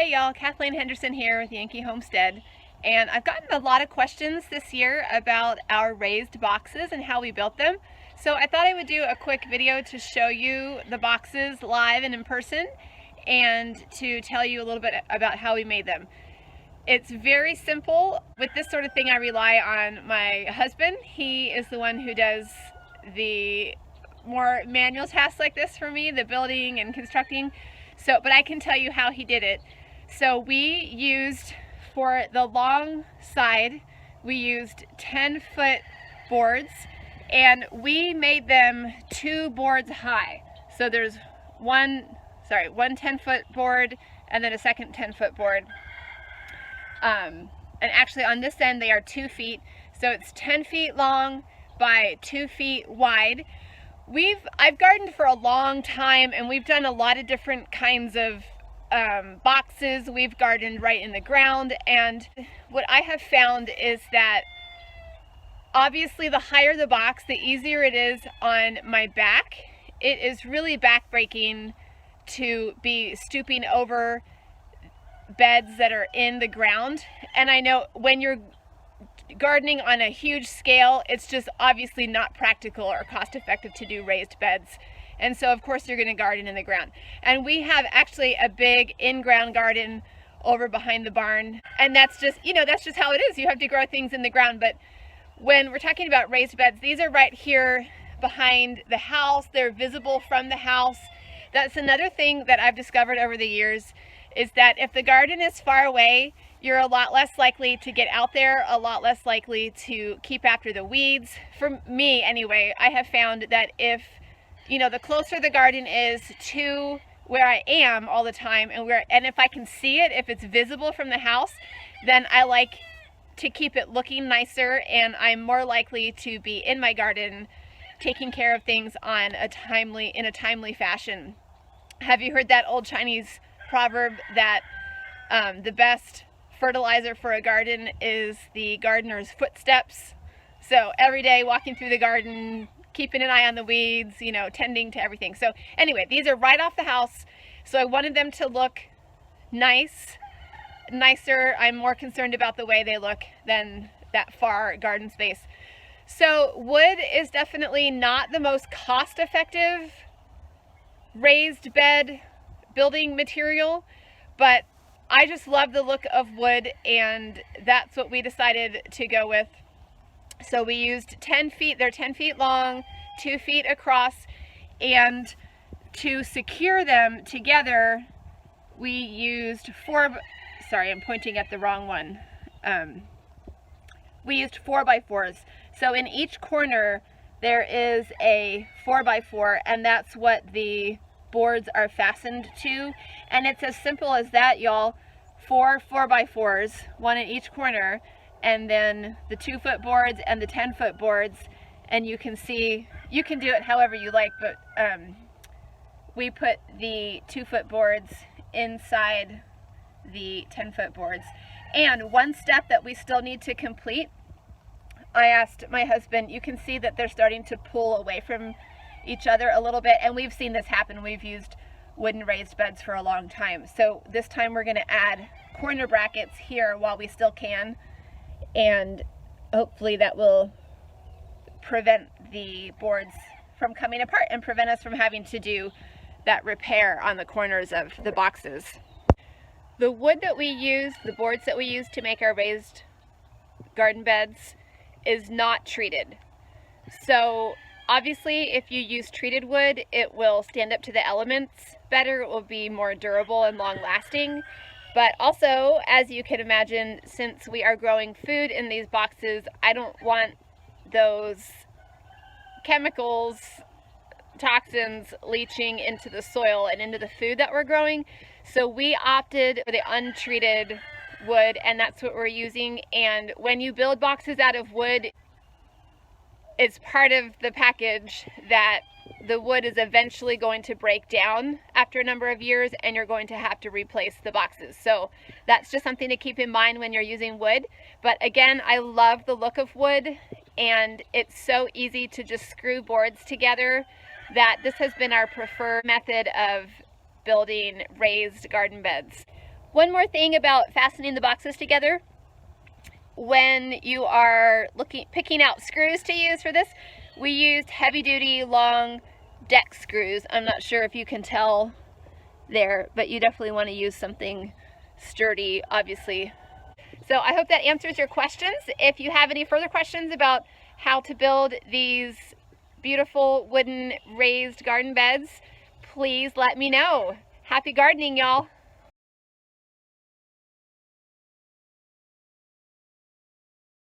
Hey y'all, Kathleen Henderson here with Yankee Homestead, and I've gotten a lot of questions this year about our raised boxes and how we built them. So I thought I would do a quick video to show you the boxes live and in person and to tell you a little bit about how we made them. It's very simple. With this sort of thing I rely on my husband. He is the one who does the more manual tasks like this for me, the building and constructing. But I can tell you how he did it. So we used, for the long side, we used 10-foot boards, and we made them 2 boards high. So there's one 10-foot board and then a second 10-foot board. And actually on this end they are 2 feet. So it's 10 feet long by 2 feet wide. I've gardened for a long time, and we've done a lot of different kinds of boxes. We've gardened right in the ground, and what I have found is that obviously the higher the box, the easier it is on my back. It is really back-breaking to be stooping over beds that are in the ground, and I know when you're gardening on a huge scale, it's just obviously not practical or cost effective to do raised beds. And so of course you're going to garden in the ground. And we have actually a big in-ground garden over behind the barn. And that's just how it is. You have to grow things in the ground. But when we're talking about raised beds, these are right here behind the house. They're visible from the house. That's another thing that I've discovered over the years, is that if the garden is far away, you're a lot less likely to get out there, a lot less likely to keep after the weeds. For me anyway, I have found that if, the closer the garden is to where I am all the time, and if I can see it, if it's visible from the house, then I like to keep it looking nicer, and I'm more likely to be in my garden taking care of things in a timely fashion. Have you heard that old Chinese proverb that the best fertilizer for a garden is the gardener's footsteps? So every day walking through the garden, keeping an eye on the weeds, tending to everything. So anyway, these are right off the house. So I wanted them to look nicer. I'm more concerned about the way they look than that far garden space. So wood is definitely not the most cost-effective raised bed building material, but I just love the look of wood, and that's what we decided to go with. So we used 10 feet, they're 10 feet long, 2 feet across, and to secure them together, we used I'm pointing at the wrong one. We used 4x4s. So in each corner, there is a 4x4, and that's what the boards are fastened to. And it's as simple as that, y'all. 4 4x4s, one in each corner, and then the 2-foot boards and the 10-foot boards. And you can see, you can do it however you like, but we put the 2-foot boards inside the 10-foot boards. And one step that we still need to complete, I asked my husband, you can see that they're starting to pull away from each other a little bit, and we've seen this happen. We've used wooden raised beds for a long time. So this time we're going to add corner brackets here while we still can, and hopefully that will prevent the boards from coming apart and prevent us from having to do that repair on the corners of the boxes. The wood that we use, the boards that we use to make our raised garden beds, is not treated. So obviously, if you use treated wood, it will stand up to the elements better. It will be more durable and long-lasting. But also, as you can imagine, since we are growing food in these boxes, I don't want those chemicals, toxins leaching into the soil and into the food that we're growing. So we opted for the untreated wood, and that's what we're using. And when you build boxes out of wood, it's part of the package that the wood is eventually going to break down after a number of years, and you're going to have to replace the boxes. So that's just something to keep in mind when you're using wood. But again, I love the look of wood, and it's so easy to just screw boards together that this has been our preferred method of building raised garden beds. One more thing about fastening the boxes together. When you are picking out screws to use for this, we used heavy-duty long deck screws. I'm not sure if you can tell there, but you definitely want to use something sturdy, obviously. So I hope that answers your questions. If you have any further questions about how to build these beautiful wooden raised garden beds, please let me know. Happy gardening, y'all.